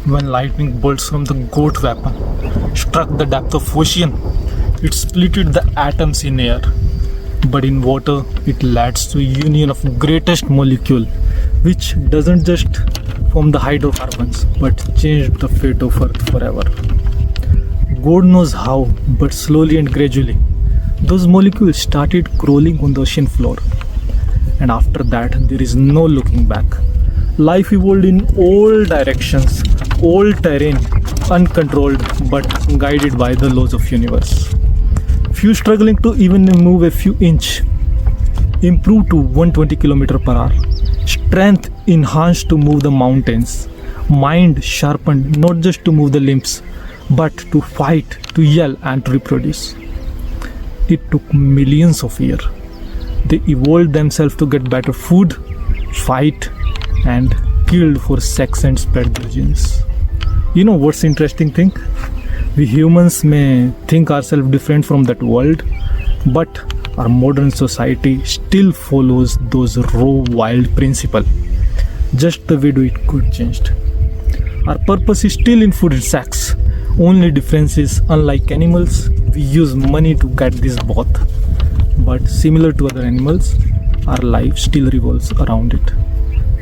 When lightning bolts from the GOAT weapon struck the depth of ocean, it splitted the atoms in air. But in water, it leads to a union of greatest molecule, which doesn't just form the hydrocarbons, but change the fate of Earth forever. God knows how, but slowly and gradually, those molecules started crawling on the ocean floor. And after that, there is no looking back. Life evolved in all directions, all terrain, uncontrolled but guided by the laws of universe. Few struggling to even move a few inch, improved to 120 km per hour. Strength enhanced to move the mountains. Mind sharpened not just to move the limbs, but to fight, to yell and to reproduce. It took millions of years. They evolved themselves to get better food, fight, and killed for sex and spread their genes. You know what's interesting thing? We humans may think ourselves different from that world, but our modern society still follows those raw wild principles. Just the way it could changed. Our purpose is still in food and sex. Only difference is, unlike animals, we use money to get this both. But similar to other animals, our life still revolves around it.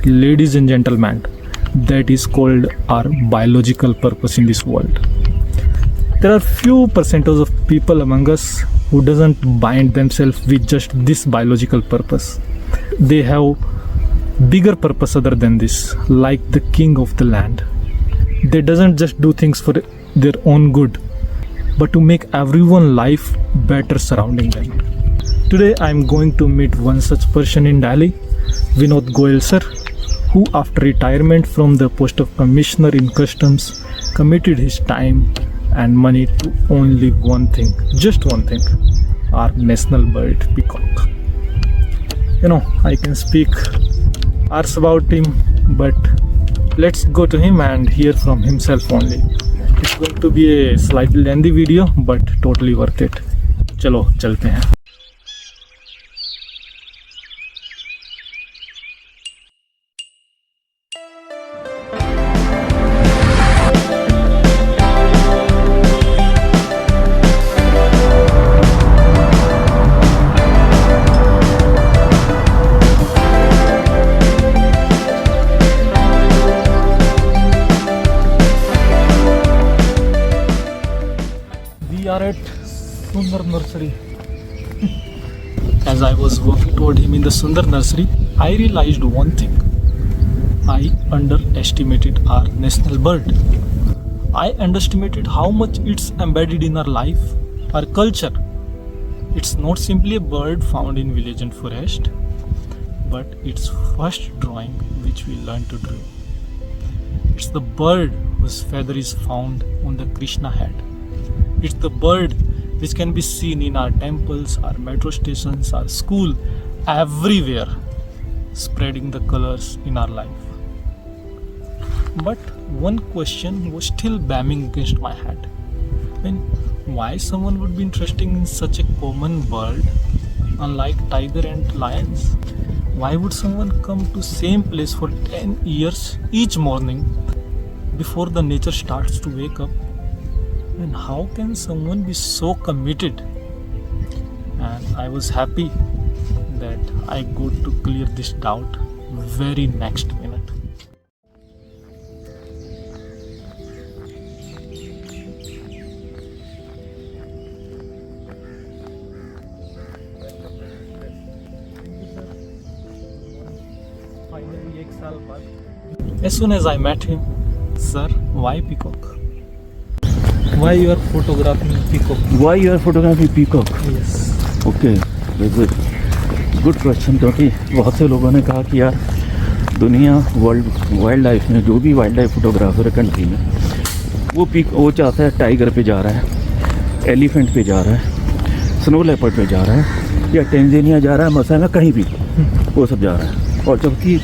Ladies and gentlemen, that is called our biological purpose in this world. There are few percentage of people among us who doesn't bind themselves with just this biological purpose. They have bigger purpose other than this, like the king of the land. They doesn't just do things for their own good, but to make everyone's life better surrounding them. Today I am going to meet one such person in Delhi, Vinod Goyal sir, who after retirement from the post of commissioner in customs committed his time and money to only one thing, just one thing, our national bird, peacock. You know, I can speak hours about him, but let's go to him and hear from himself only. It's going to be a slightly lengthy video, but totally worth it. चलो चलते हैं. We are at Sundar Nursery. As I was walking toward him in the Sundar Nursery, I realized one thing. I underestimated our national bird. I underestimated how much it's embedded in our life, our culture. It's not simply a bird found in village and forest, but it's first drawing which we learn to draw. It's the bird whose feather is found on the Krishna head. It's the bird which can be seen in our temples, our metro stations, our school, everywhere, spreading the colors in our life. But one question was still banging against my head. Why someone would be interested in such a common bird, unlike tiger and lions? Why would someone come to same place for 10 years each morning before the nature starts to wake up? And how can someone be so committed? And I was happy that I got to clear this doubt very next minute. Finally, 1 साल बाद. As soon as I met him, sir, why peacock? Why you are photographing peacock? Why you are photographing peacock? Yes. Okay, good question. क्योंकि बहुत से लोगों ने कहा कि यार दुनिया वाइल्ड लाइफ में जो भी वाइल्ड लाइफ फोटोग्राफर है कंट्री में वो चाहता है टाइगर पे जा रहा है, एलिफेंट पे जा रहा है, स्नो लेपर्ड पे जा रहा है, या टेंजेनिया जा रहा है, मसाला कहीं भी वो सब जा रहा है. और जबकि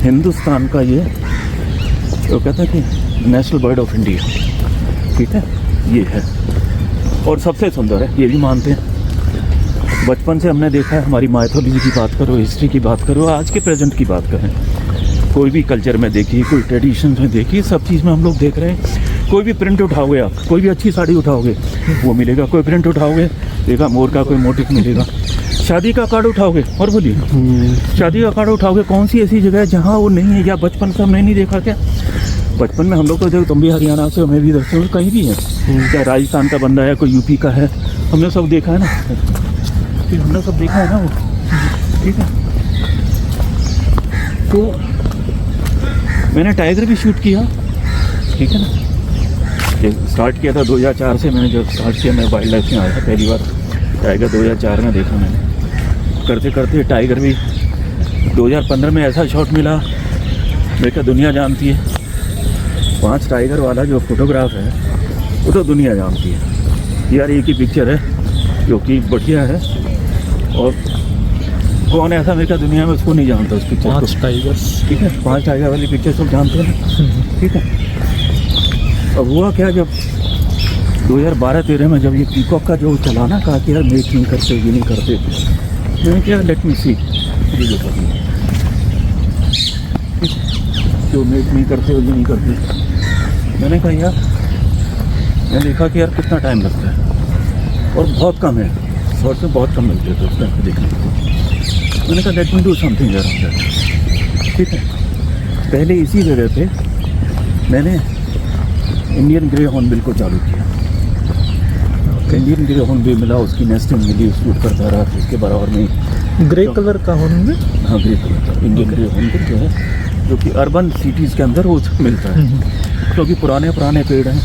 हिंदुस्तान का ये वो कहते हैं कि नेशनल बर्ड ऑफ इंडिया, ठीक है, ये है और सबसे सुंदर है, ये भी मानते हैं. बचपन से हमने देखा है, हमारी माइथोलॉजी की बात करो, हिस्ट्री की बात करो, आज के प्रेजेंट की बात करें, कोई भी कल्चर में देखिए, कोई ट्रेडिशन में देखिए, सब चीज़ में हम लोग देख रहे हैं। कोई भी प्रिंट उठाओगे आप, कोई भी अच्छी साड़ी उठाओगे वो मिलेगा, कोई प्रिंट उठाओगे देखा मोर का कोई मोटिव मिलेगा। शादी का कार्ड उठाओगे और बोलिए शादी का कार्ड उठाओगे, कौन सी ऐसी जगह है जहाँ वो नहीं है? या बचपन से हमने नहीं देखा क्या? बचपन में हम लोग तो देखो, तुम भी हरियाणा से, हमें भी देखते हो, कहीं भी है, क्या राजस्थान का बंदा है, कोई यूपी का है, हमने सब देखा है ना, फिर हमने सब देखा है ना वो, ठीक है। तो मैंने टाइगर भी शूट किया, ठीक है ना। ये स्टार्ट किया था 2004 से, मैंने जब स्टार्ट किया मैं वाइल्ड लाइफ में आया था पहली बार, टाइगर 2004 में देखा मैंने। करते करते टाइगर भी 2015 में ऐसा शॉट मिला, देखा दुनिया जानती है। 5 टाइगर वाला जो फोटोग्राफ है वो तो दुनिया जानती है यार। एक ही पिक्चर है जो कि बढ़िया है, और कौन ऐसा मेरे दुनिया में उसको नहीं जानता उस पिक्चर को। 5 टाइगर्स, ठीक है, 5 टाइगर वाली पिक्चर सब जानते हैं, ठीक है। अब हुआ क्या, जब 2012-13 में जब ये पीकॉक का जो चला ना, कहा कि यार मेक नहीं करते, ये नहीं करते, मैंने क्या लेट मी सी ये जो करनी है, जो मेक नहीं करते ये नहीं करते। मैंने कहा यार, मैंने देखा कि यार कितना टाइम लगता है और बहुत कम है, शॉर्ट में बहुत कम मिलते थे उस टाइम पे देखने को। मैंने कहा लेट मी डू समथिंग यार, ठीक है। पहले इसी जगह पे मैंने इंडियन ग्रे हॉर्नबिल को चालू किया। इंडियन ग्रे हॉर्नबिल मिला, उसकी नेस्टिंग मिली, शूट करता रहा, उसके बराबर में ग्रे कलर का हॉर्नबिल, हाँ ग्रे कलर का इंडियन ग्रे हॉर्नबिल जो है, जो कि अर्बन सिटीज़ के अंदर वो मिलता है, क्योंकि पुराने पुराने पेड़ हैं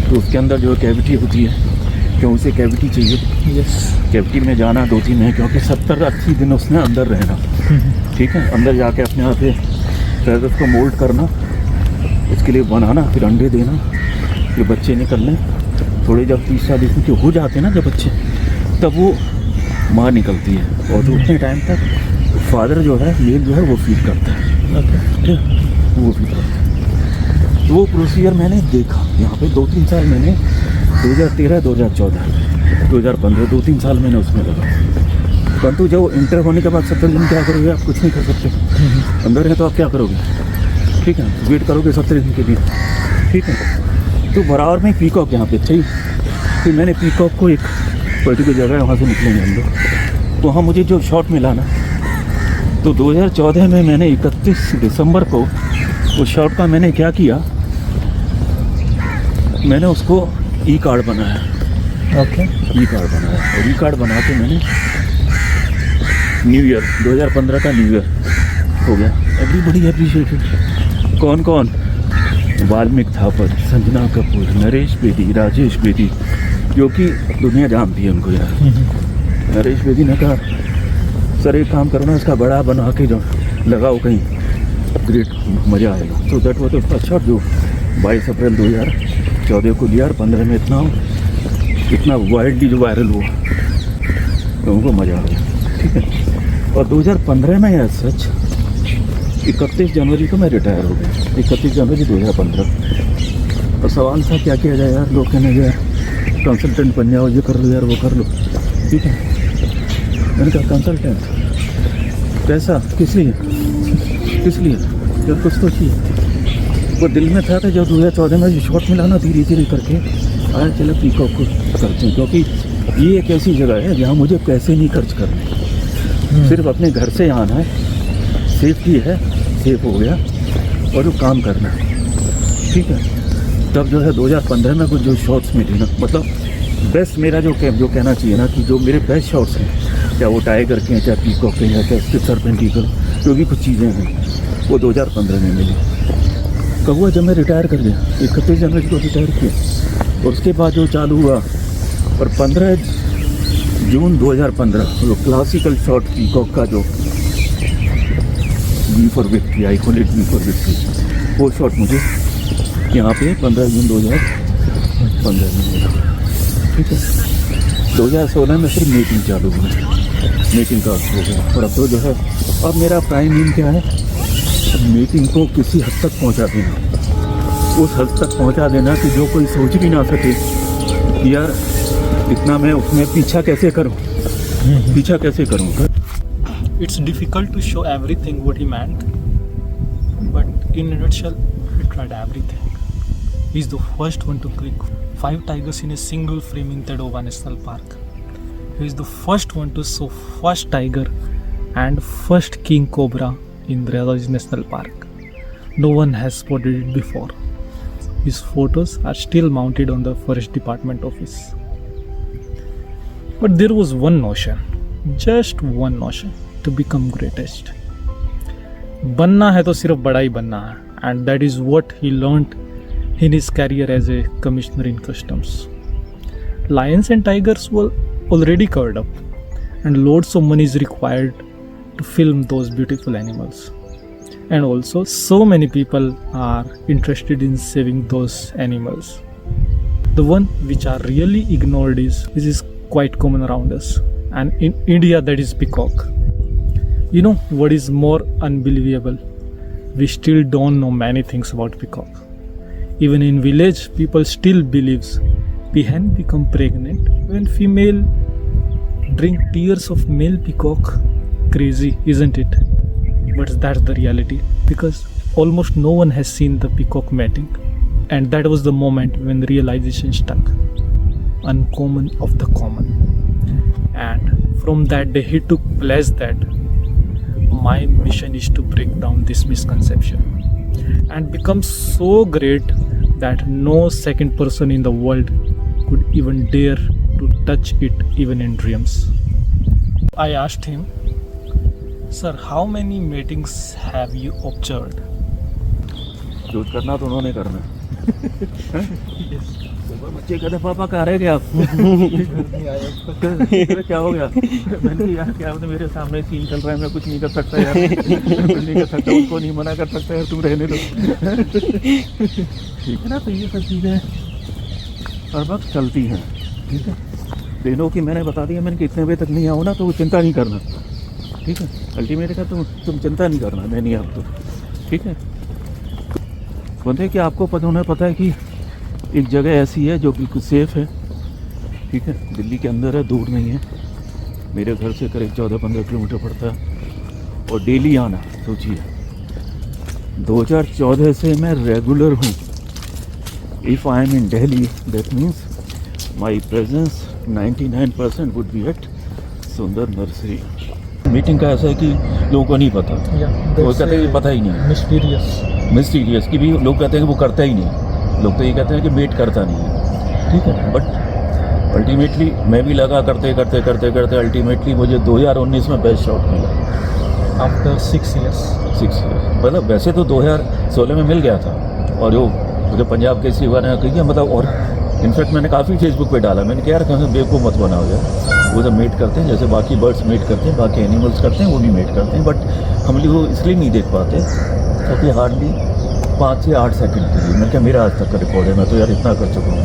तो उसके अंदर जो कैविटी होती है, क्यों उसे कैविटी चाहिए। यस, कैविटी में जाना 2-3 है, क्योंकि 70-80 दिन उसने अंदर रहना, ठीक है। अंदर जाके अपने आप से फेदर्स को मोल्ड करना, उसके लिए बनाना, फिर अंडे देना, फिर बच्चे निकलने। थोड़े जब 30-40 दिन के हो जाते हैं ना जब बच्चे, तब वो माँ निकलती है, और उतने टाइम तक फादर जो है, मेल जो है वो फीड करता है, वो फीड करता है। तो वो प्रोसीजर मैंने देखा यहाँ पे 2-3 साल मैंने 2013, 2014, 2015, 2-3 साल मैंने उसमें लगा। परंतु जब इंटर होने के बाद 70 दिन क्या करोगे आप? कुछ नहीं कर सकते, अंदर है तो आप क्या करोगे, ठीक है, वेट करोगे 70 दिन के लिए, ठीक है। तो बराबर में पीकॉक यहाँ पे थी, फिर मैंने पीकॉक को एक पर्टिकुलर जगह, वहाँ से निकलेंगे हम लोग, वहाँ मुझे जो शॉट मिला ना, तो 2014 में मैंने 31 दिसंबर को उस शॉट का मैंने क्या किया, मैंने उसको ई कार्ड बनाया। ओके, ई कार्ड बनाया, और ई कार्ड बना के मैंने न्यू ईयर 2015 का न्यू ईयर हो गया। Everybody appreciated. कौन कौन? वाल्मीकि थापर, संजना कपूर, नरेश बेदी, राजेश बेदी, जो कि दुनिया जानती है उनको यार। नरेश बेदी ने कहा सर एक काम करो ना, इसका बड़ा बना के जो लगाओ कहीं, ग्रेट मज़ा आएगा। तो दैट वो तो अच्छा जो 22 अप्रैल 2014 को लिया, और 15 में इतना वाइडली जो वायरल हुआ, लोगों को मज़ा आ गया, ठीक है। और 2015 में एज सच 31 जनवरी को मैं रिटायर हो गया, 31 जनवरी 2015। और सवाल था क्या किया जाए यार, लोग कहने गए कंसल्टेंट बन जाओ, ये कर लो यार, वो कर लो, ठीक है। मैंने कहा कंसल्टेंट पैसा किस लिए, किस लिए, जब कुछ तो चाहिए। वो दिल में था कि जब 2014 में शॉट मिला ना, धीरे धीरे करके आया चलो पीकॉक को करते हैं, क्योंकि ये एक ऐसी जगह है जहाँ मुझे पैसे नहीं खर्च करने, सिर्फ अपने घर से आना है, सेफ्टी है, सेफ हो गया, और जो काम करना है, ठीक है। तब जो है 2015 में कुछ जो शॉट्स मिले ना, मतलब बेस्ट मेरा जो कहना चाहिए ना, कि जो मेरे बेस्ट शॉट्स हैं, चाहे वो टाइगर के हैं, चाहे पीकॉक के हैं, चाहे सरपेंटिकल, जो भी कुछ चीज़ें हैं, वो 2015 में मिली। कब हुआ? जब मैं रिटायर कर गया, 31 जनवरी को रिटायर किया, और उसके बाद जो चालू हुआ, और 15 जून 2015 जो क्लासिकल शॉट पीकॉक का जो V for victory, iconic V for victory, वो शॉट मुझे यहाँ पे 15 जून 2015 में मिला, ठीक है। 2016 में फिर मीटिंग चालू हुई, मीटिंग का हो गया, और अब तो जो है, अब मेरा प्राइम एम क्या है, मीटिंग को किसी हद तक पहुँचा देना, उस हद तक पहुँचा देना कि जो कोई सोच भी ना सके कि यार इतना मैं उसमें पीछा कैसे करूँ, पीछा कैसे करूँ। it's difficult to show everything what he meant, in a nutshell, he tried everything. He's the first one to click 5 tigers in a single frame in Tadoba National Park. He is the first one to show first tiger and first king cobra in Rajasthan National Park. No one has spotted it before. His photos are still mounted on the Forest Department office. But there was one notion, just one notion, to become greatest. बनना है तो सिर्फ बड़ा ही बनना है, and that is what he learned in his career as a commissioner in customs. Lions and tigers were already covered up, and loads of money is required to film those beautiful animals. And also, so many people are interested in saving those animals. The one which are really ignored which is quite common around us, and in India that is peacock. You know what is more unbelievable? We still don't know many things about peacock. Even in village, people still believes hen become pregnant when female drink tears of male peacock. Crazy, isn't it? But that's the reality, because almost no one has seen the peacock mating. And that was the moment when realization struck. Uncommon of the common. And from that day he took pledge that my mission is to break down this misconception and become so great that no second person in the world could even dare to touch it even in dreams. I asked him, "Sir, how many matings have you observed?" Choose करना तो उन्होंने करना बच्चे कहते पापा कहाँ रह गए आप क्या हो गया मैंने यार क्या होता मेरे सामने सीन चल रहा है मैं कुछ नहीं कर सकता यार कुछ नहीं कर सकता उनको नहीं मना कर सकता यार तुम रहने दो ठीक है ना। तो ये सब चीज़ें हर वक्त चलती हैं। ठीक है, ट्रेनों की मैंने बता दिया मैंने कि इतने बजे तक नहीं आओ ना तो वो चिंता नहीं करना। ठीक है, अल्टीमेट का तुम चिंता नहीं करना मैं नहीं आप तो ठीक है। बोलते कि आपको उन्हें पता है कि एक जगह ऐसी है जो बिल्कुल सेफ़ है। ठीक है, दिल्ली के अंदर है, दूर नहीं है, मेरे घर से करीब 14-15 किलोमीटर पड़ता है और डेली आना। सोचिए 2014 से मैं रेगुलर हूँ। If I am in Delhi that means my presence 99% would be at Sunder Nursery. Meeting का ऐसा है कि लोगों को नहीं पता, वो कहते हैं कि पता ही नहीं। मिस्टीरियस की भी लोग कहते हैं कि वो करता ही नहीं, लोग तो ये कहते हैं कि मेट करता नहीं है। ठीक है, बट अल्टीमेटली मैं भी लगा करते अल्टीमेटली मुझे 2019 में बेस्ट शॉट मिला आफ्टर 6 years। मतलब वैसे तो 2016 में मिल गया था और जो मुझे पंजाब केसरी हुआ ना कही मतलब। और इनफैक्ट मैंने काफ़ी फेसबुक पे डाला, मैंने कहा यार कहीं बेवकूफ़ मत बना हो यार, वो तो मेट करते हैं जैसे बाकी बर्ड्स मेट करते हैं, बाकी एनिमल्स करते हैं, वो भी मेट करते हैं, बट हम लोग वो इसलिए नहीं देख पाते क्योंकि हार्डली 5 से 8 सेकंड के लिए। मैंने कहा मेरा आज तक का रिकॉर्ड है, मैं तो यार इतना कर चुका हूँ।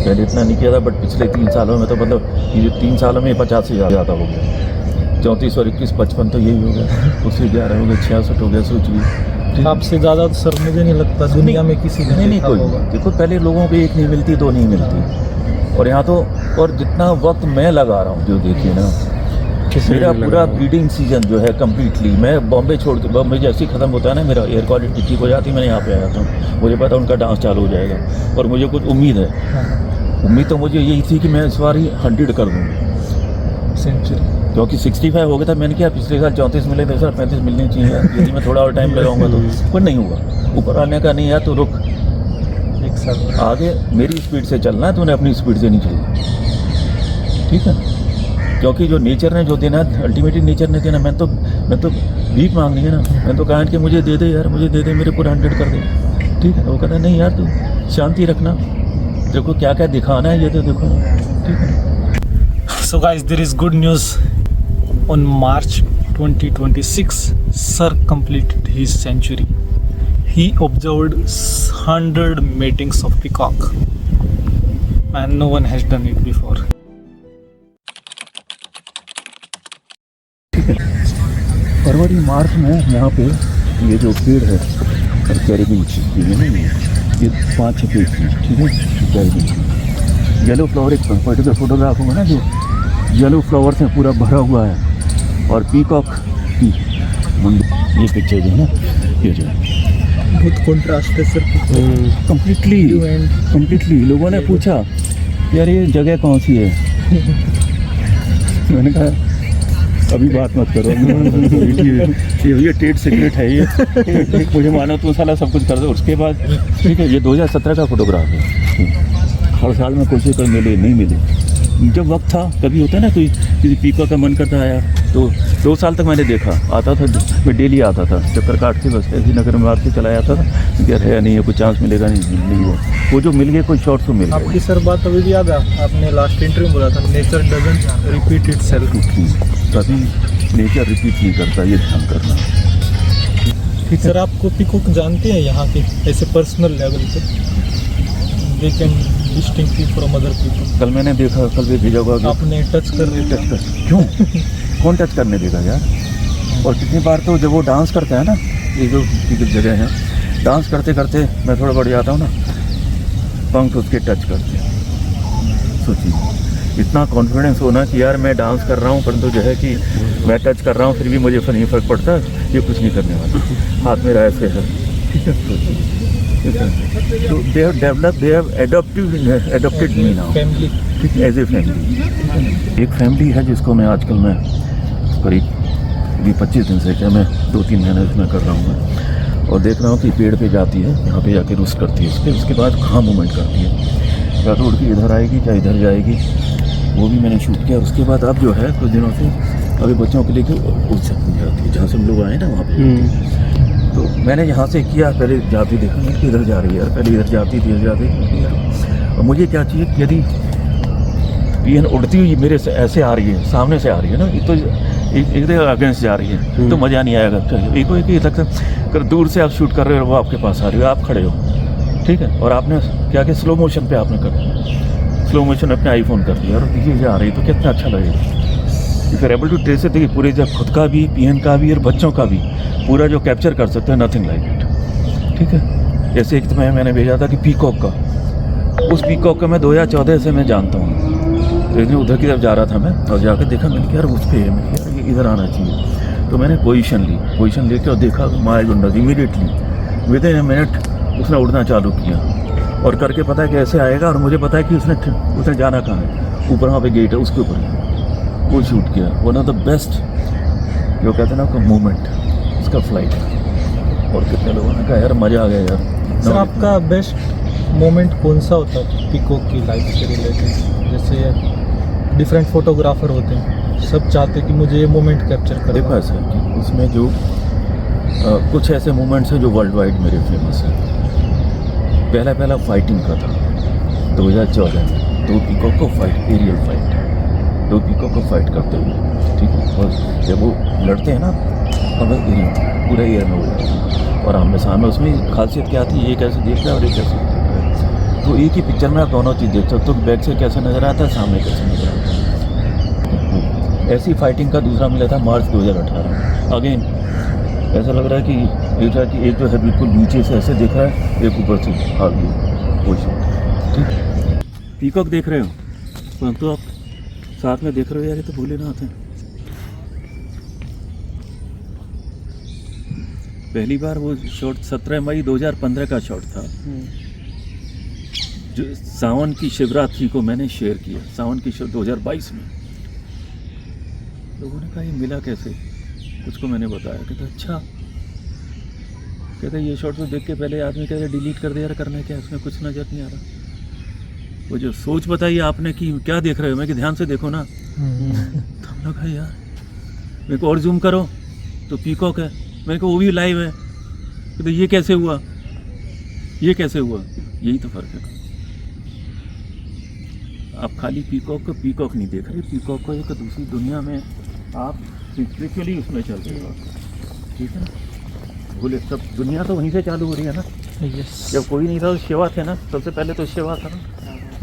पहले इतना नहीं किया था बट पिछले 3 सालों में तो मतलब ये 3 सालों में 50 से ज़्यादा हो गया। 34 और 21 55 तो यही हो गया, उससे 11 हो गया, 66 हो गया। सोचिए आपसे ज़्यादा तो सर मुझे नहीं लगता दुनिया में किसी ने नहीं कोई होगा। देखो पहले लोगों को 1 नहीं मिलती, 2 नहीं मिलती, और यहाँ तो और जितना वक्त मैं लगा रहा हूँ जो देखिए ना, मेरा पूरा ब्रीडिंग सीजन जो है कम्प्लीटली मैं बॉम्बे छोड़ के, बॉम्बे जैसे ही ख़त्म होता है ना मेरा एयर क्वालिटी ठीक हो जाती, मैं यहाँ पे आया था। मुझे पता उनका डांस चालू हो जाएगा और मुझे कुछ उम्मीद है। उम्मीद तो मुझे यही थी कि मैं इस बार ही 100 कर दूँगा सेंचुरी, क्योंकि 65 हो गया था। मैंने किया पिछले साल 34 मिले थे, सर 35 मिलने चाहिए, यदि मैं थोड़ा और टाइम लगाऊंगा तो पर नहीं होगा। ऊपर आने का नहीं है तो रुक, एक साल आगे मेरी स्पीड से चलना है, तूने अपनी स्पीड से नहीं चलना। ठीक है, क्योंकि जो नेचर ने जो देना अल्टीमेटली नेचर ने देना, मैं तो भीख मांगनी है ना। मैं तो कहा कि मुझे दे दे यार, मुझे दे दे, मेरे पूरा 100 कर दे। ठीक है, वो कहता है नहीं यार तू शांति रखना, देखो क्या क्या दिखाना है ये तो देखो। ठीक है। So guys, there is good news. On March 2026, Sir completed his century. He observed 100 matings of peacock, and no one has done it before. फरवरी मार्च में यहाँ पे ये जो पेड़ है कैरिबिन ये 5-6 पेड़ हैं। ठीक है, कैरिबिन येलो फ्लावर, एक पर्टिकुलर फोटोग्राफ होगा ना जो येलो फ्लावर से पूरा भरा हुआ है, और पीकॉक की ये पिक्चर जो है ना, ये जो है बहुत कॉन्ट्रास्ट है सर। कम्प्लीटली लोगों ने पूछा यार ये जगह कौन सी है। मैंने कहा अभी बात मत करो, ये टेट सीक्रेट है ये। मुझे मानो तो साला सब कुछ कर दो। उसके बाद ठीक है, ये 2017 का फोटोग्राफ है। हर साल में कोशिश कर मिले नहीं मिले। जब वक्त था कभी होता है ना, कोई किसी पीका का मन करता आया तो 2 साल तक मैंने देखा, आता था मैं डेली आता था, चक्कर काट के बस ऐसी नगर में मार के चला जाता था कि यार है नहीं है, कोई चांस मिलेगा नहीं वो जो मिल गया कोई शॉर्ट तो मिल गया। आपकी सर बात अभी भी याद है, आपने लास्ट इंटरव्यू में बोला था नेचर डजंट रिपीट इटसेल्फ। कभी नेचर रिपीट नहीं करता, ये ध्यान करना। सर आपको पीकॉक जानते हैं यहाँ के ऐसे पर्सनल लेवल पे? They can distinct you from other people. कल मैंने देखा, कल भी भेजा होगा आपने टच कर क्यों कौन टच करने देगा यार। और कितनी बार तो जब वो डांस करता है ना, ये जो जगह है, डांस करते करते मैं थोड़ा बढ़ जाता हूँ ना, पंख उसके टच करते हैं। सोचिए इतना कॉन्फिडेंस होना कि यार मैं डांस कर रहा हूँ परंतु जो है कि मैं टच कर रहा हूँ फिर भी मुझे नहीं फर्क पड़ता, ये कुछ नहीं करने वाला, हाथ मेरा ऐसे है। So they have developed, they have adopted me now as a family। एक फैमिली है जिसको मैं आजकल मैं करीब 25 दिन से क्या मैं 2-3 महीने से मैं कर रहा हूँ मैं, और देख रहा हूँ कि पेड़ पे जाती है, यहाँ पे जाके रुस्ट करती है, उसके बाद कहाँ मूवमेंट करती है, या तो उड़ के इधर आएगी या इधर जाएगी, वो भी मैंने शूट किया। उसके बाद अब जो है कुछ दिनों से अभी बच्चों के लिए उस जाती है जहाँ से हम लोग आए ना वहाँ पे। तो मैंने यहाँ से किया, पहले जाती देखा मैं कि इधर जा रही है यार, पहले इधर जाती थी, इधर जाती थी यार। और मुझे क्या चाहिए कि यदि पीएन उड़ती हुई मेरे से ऐसे आ रही है, सामने से आ रही है ना, तो एक अगेंस्ट जा रही है तो मज़ा नहीं आएगा। चलिए एक ही तक अगर दूर से आप शूट कर रहे हो, वो आपके पास आ रही हो, आप खड़े हो, ठीक है, और आपने क्या कि स्लो मोशन पे आपने कर, स्लो मोशन अपने आईफोन कर दिया और पीछे से आ रही है तो कितना अच्छा लगेगा। If able to trace it, पूरे जब खुद का भी, पीएन का भी और बच्चों का भी पूरा जो कैप्चर कर सकते हैं, नथिंग लाइक इट। ठीक है, जैसे एक तो मैंने भेजा था कि पीकॉक का, उस पीकॉक का मैं 2014 से मैं जानता हूँ। तो एक दिन उधर की तरफ जा रहा था मैं और जाकर देखा, मैंने कहा यार उस पर है, मैंने यार ये इधर आना चाहिए। तो मैंने पोजीशन लेके और देखा माय गुंडा immediately with in a minute उसने उड़ना चालू किया और करके पता है कि ऐसे आएगा, और मुझे पता है कि उसने जाना कहाँ है, ऊपर वहाँ पे गेट है उसके ऊपर वो शूट किया। वन ऑफ द बेस्ट जो कहते हैं ना उसका मूवमेंट, उसका फ्लाइट। और कितने लोगों ने कहा यार मज़ा आ गया यार। सर आपका बेस्ट मोमेंट कौन सा होता है पीकॉक की लाइफ से रिलेटेड? जैसे डिफरेंट फोटोग्राफर होते हैं, सब चाहते हैं कि मुझे ये मोमेंट कैप्चर करें। देखो ऐसा है कि उसमें जो कुछ ऐसे मोमेंट्स हैं जो वर्ल्ड वाइड मेरे फेमस हैं। पहला फाइटिंग का था 2014 में, 2 पीकॉक को फाइट, एरियल फाइट, 2 पीकॉक को फाइट करते हुए, ठीक है। और जब वो लड़ते हैं ना अगर एरिया पूरा एयर में हो जाता है और आमने सामने, उसमें खासियत क्या थी, एक ऐसे देख रहा है और एक ऐसे देख रहा है, तो एक ही पिक्चर में आप दोनों चीज़ देख सकते हो, बैक से कैसे नज़र आता है, सामने कैसे नज़र आता है। ऐसी फाइटिंग का दूसरा मिला था मार्च 2018। अगेन ऐसा लग रहा है कि एक जो है बिल्कुल नीचे से ऐसे देख रहा है, एक ऊपर से आ गई पोजीशन, ठीक। पीकॉक देख रहे हो परंतु आप साथ में देख रहे हो यार, ये तो भोलेनाथ हैं। पहली बार वो शॉट 17 मई 2015 का शॉट था, जो सावन की शिवरात्रि को मैंने शेयर किया, सावन की शॉट 2022 में। लोगों ने कहा ये मिला कैसे, कुछ को मैंने बताया, कहते अच्छा, कहते ये शॉट तो देख के पहले आदमी कहते डिलीट कर दे यार, करना क्या, उसमें कुछ नजर नहीं आ रहा। वो जो सोच बताई आपने कि क्या देख रहे हो, मैं कि ध्यान से देखो ना, तो हम लोग है यार, मेरे को और जूम करो तो पीकॉक है, मैंने कहा वो भी लाइव है, तो ये कैसे हुआ, ये कैसे हुआ, यही तो फर्क है। आप खाली पीकॉक को पीकॉक नहीं देख रहे, पीकॉक को एक दूसरी दुनिया में आप स्पिरिचुअली उसमें चल रहे हो, ठीक है ना। बोले सब दुनिया तो वहीं से चालू हो रही है ना। yes. जब कोई नहीं था तो शिवा थे ना, सबसे पहले तो शिवा था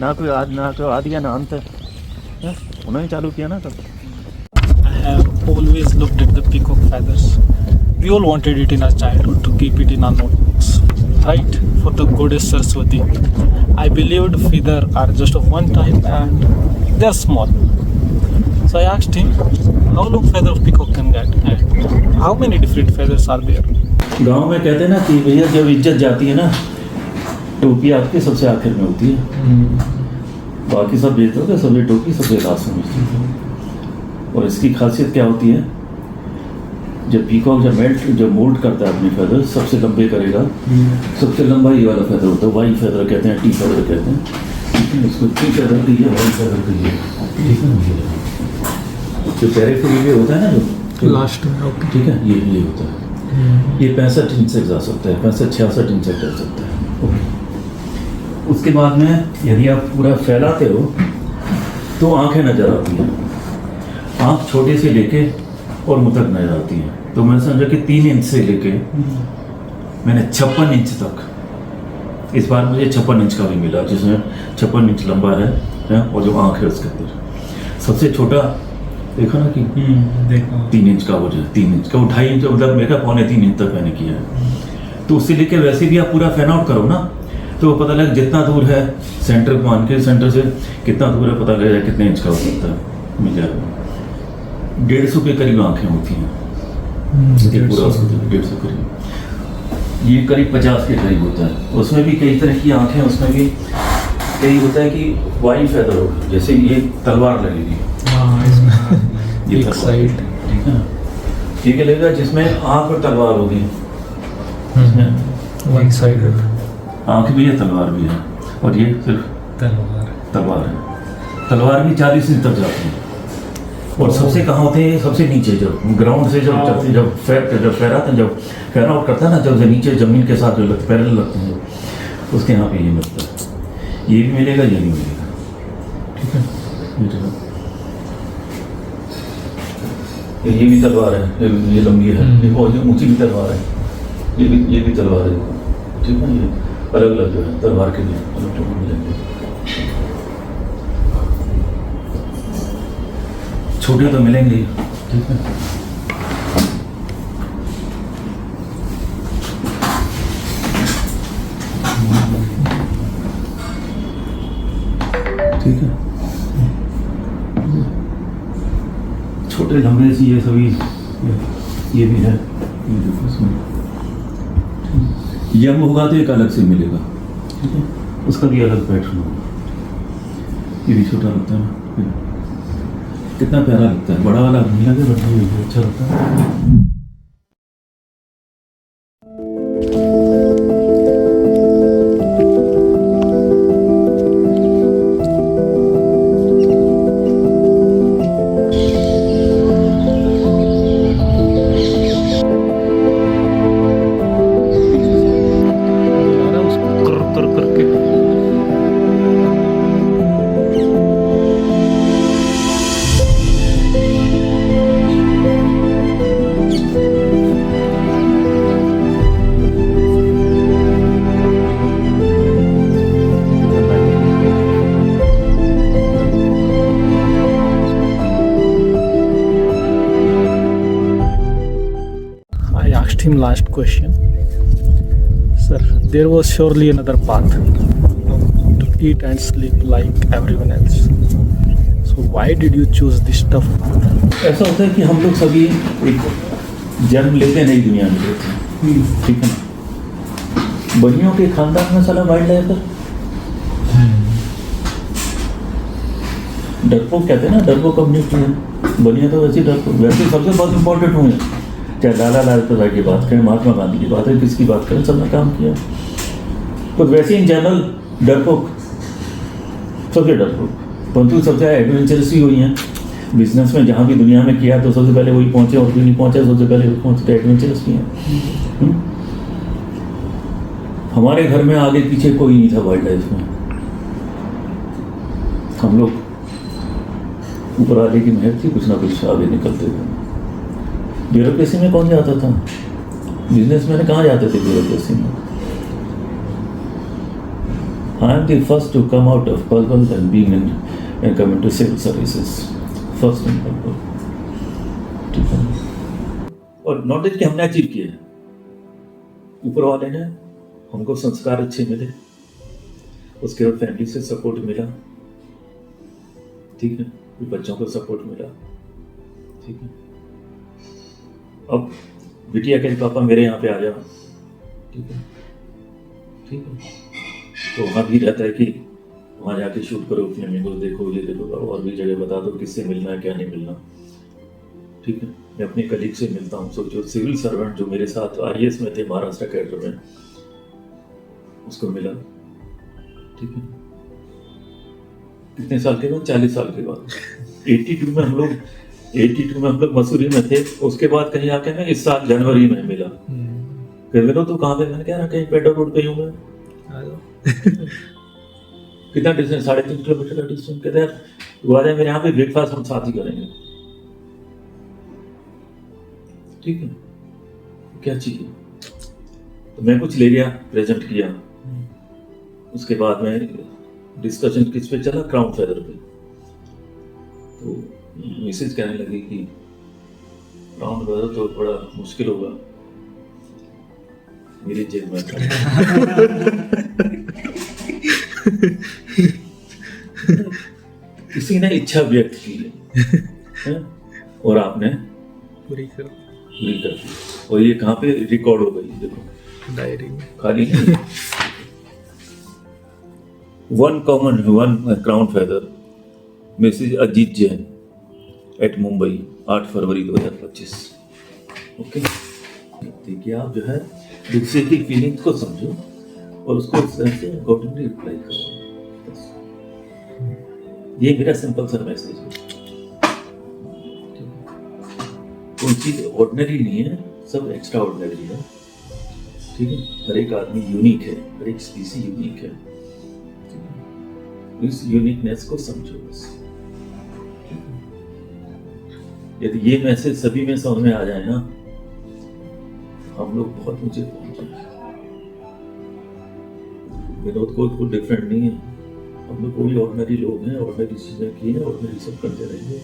ना कोई आदि या ना अंत है, उन्होंने चालू किया ना तब। I have always looked at the peacock feathers. We all wanted it in our childhood to keep it in our notebooks, right? For the goddess Saraswati. I believed feathers are just of one type and they are small. So I asked him, how long feather of peacock can get and how many different feathers are there? गांव में कहते हैं ना कि भैया जब इज्जत जाती है ना, टोपी आपके सबसे आखिर में होती है, बाकी सब बेच दोगे, सबसे टोपी सबसे लास्ट में मिलती है। और इसकी खासियत क्या होती है, जब पीकॉक जब मोल्ड करता है अपनी फेदर, सबसे लंबे करेगा, सबसे लंबा ये वाला फेदर होता है, वाई फेदर कहते हैं, टी फेदर कहते हैं, इसको टी फेदर कहिए, वाई फेदर कहिए, ठीक है। जो पेरिफेरी होता है ना, जो लास्ट में, ओके, ठीक है, ये होता है, ये 65 इंच तक जा सकता है, 65-66 इंच तक जा सकता है, ओके। उसके बाद में यदि आप पूरा फैलाते हो तो आंखें नजर आती हैं, आंख छोटे से लेके और मुंह तक नजर आती है। तो मैं समझा कि 3 इंच से लेके मैंने 56 इंच तक, इस बार मुझे 56 इंच का भी मिला, जिसमें 56 इंच लंबा है और जो आंख है उसके अंदर सबसे छोटा देखा ना कि देखा 3 इंच का, वो जो 3 इंच का, वो 2.5 इंच, मतलब मेरे 2.25-3 इंच तक मैंने किया है। तो उससे लेके वैसे भी आप पूरा फैन आउट करो ना, तो पता लगे जितना दूर है सेंटर मान के, सेंटर से कितना दूर है पता लग जाए कितने इंच का हो सकता है, मिल जाएगा। 150 के करीब आंखें होती हैं, ये पूरा 150 करीब, ये करीब 50 के करीब होता है। उसमें भी कई तरह की आंखें, उसमें भी कई होता है कि वाई फेदर होगा, जैसे ये तलवार लगेगी, ये एक साइड, ठीक है ना, ये क्या लगेगा जिसमें आंख और तलवार होगी, वन साइड, आंख भी है तलवार भी है, और ये सिर्फ तलवार है। तलवार भी 40 इंच तक जाती है। और सबसे कहाँ होते हैं, सबसे नीचे, जब ग्राउंड से जब फहराते हैं, जब फैन आउट करता है ना, जब नीचे जमीन के साथ जो पैरेलल लगते हैं, उसके यहाँ पे ये मिलता है, ये भी मिलेगा, ये नहीं मिलेगा, ठीक है। ये भी तलवार है, ये लंबी है, ये बहुत ऊंची भी तलवार है, ये भी तलवार है, ठीक है। ये अलग अलग जो है तलवार के लिए अलग अलग मिलेंगे, छोटे तो मिलेंगे ही, ठीक है। ठीक है, छोटे लंबे से ये सभी, ये भी है, ये देखो इसमें यंग होगा तो एक अलग से मिलेगा, ठीक है, उसका भी अलग पैटर्न होगा। ये भी छोटा लगता है ना, कितना प्यारा लगता है, बड़ा वाला नहीं लगे, बड़ा भी अच्छा लगता है। Him last question. Sir, there was surely another path to eat and sleep like everyone else. So why did you choose this tough path? ऐसा होता है कि हम लोग सभी एक जन्म लेते नई दुनिया में लेते हैं, ठीक है ना। बनियों के खानदान में साला वाइल्ड लाइफ है, डरपोक कहते हैं ना, डरपोक कम्युनिटी है, बनिया तो वैसे डरपोक, वैसे सबसे बहुत इंपॉर्टेंट हुए, चाहे लाला लाजपत राय की बात करें, महात्मा गांधी की बात करें, किसकी बात करें, सबने काम किया। तो वैसे इन जनरल डरपोक, सबसे डरपोक, परंतु सबसे एडवेंचरस ही हुई हैं बिजनेस में, जहाँ भी दुनिया में किया तो सबसे पहले वही पहुंचे, और भी नहीं पहुंचे सबसे पहले वही पहुंचे, तो एडवेंचरस भी हैं। हमारे घर में आगे पीछे कोई नहीं था वाइल्ड लाइफ में, हम लोग ऊपर वाले की मेहनत थी, कुछ ना कुछ आगे निकलते थे। ब्यूरोक्रेसी में कौन जाता था, बिजनेस मैंने कहाँ जाते थे ब्यूरोक्रेसी में। I am the first to come out of purple and being in and come into civil services, first in purple, ठीक है। और नॉलेज के हमने अचीव किए, ऊपर वाले ने हमको संस्कार अच्छे मिले, उसके बाद फैमिली से सपोर्ट मिला, ठीक है। फिर बच्चों को सपोर्ट मिला, ठीक है। अब बिटिया कहे पापा मेरे यहाँ पे आ जाओ, ठीक है, ठीक है। तो वहाँ भी रहता है कि वहाँ जाके शूट करो, फ्लेमिंगो देखो, ये देखो, और भी जगह बता दो किससे मिलना है क्या नहीं मिलना, ठीक है। मैं अपने कलीग से मिलता हूँ, सोचो सिविल सर्वेंट जो मेरे साथ IAS में थे महाराष्ट्र कैडर में, उसको मिला, ठीक है। कितने साल के बाद? 40 साल के बाद। 82 में हम लोग मसूरी में थे। उसके बाद कहीं आके मैं इस साल जनवरी में मिला। फिर मिलो तो कहाँ पे? मैंने कहा कहीं पेडर रोड पे हूँ मैं। कितना डिस्टेंस? 3.5 किलोमीटर का डिस्टेंस। कहते हैं तू आ जाए मेरे यहाँ पे, ब्रेकफास्ट हम साथ ही करेंगे, ठीक है। क्या चाहिए? तो मैं कुछ ले गया, प्रेजेंट किया। उसके बाद में डिस्कशन किस पे चला? क्राउन फेदर पे। तो मिसेज कहने लगी कि क्राउन फेदर तो बड़ा मुश्किल होगा। मेरी जेब में किसी ने इच्छा व्यक्त की है और आपने पूरी कर दी। और ये कहाँ पे रिकॉर्ड हो गई? देखो डायरी में, खाली नहीं। One crown feather, Mrs Ajit Jain at Mumbai, 8 फरवरी 2025। ओके, देखिए आप जो है दूसरे की फीलिंग्स को समझो और उसको अकॉर्डिंगली रिप्लाई करो। ये मेरा सिंपल सा मैसेज है। कोई चीज ऑर्डिनरी नहीं है, सब एक्स्ट्रा ऑर्डिनरी है, ठीक है। हर एक आदमी यूनिक है, हर एक स्पीसी यूनिक है, इस यूनिकनेस को समझो बस। यदि ये मैसेज सभी में समझ में आ जाए ना, हम लोग बहुत ऊंचे पहुंच जाएंगे। विनोद कोई डिफरेंट नहीं है, हम लोग कोई ऑर्डिनरी लोग हैं, ऑर्डिनरी चीजें की हैं, ऑर्डिनरी सब करते रहेंगे।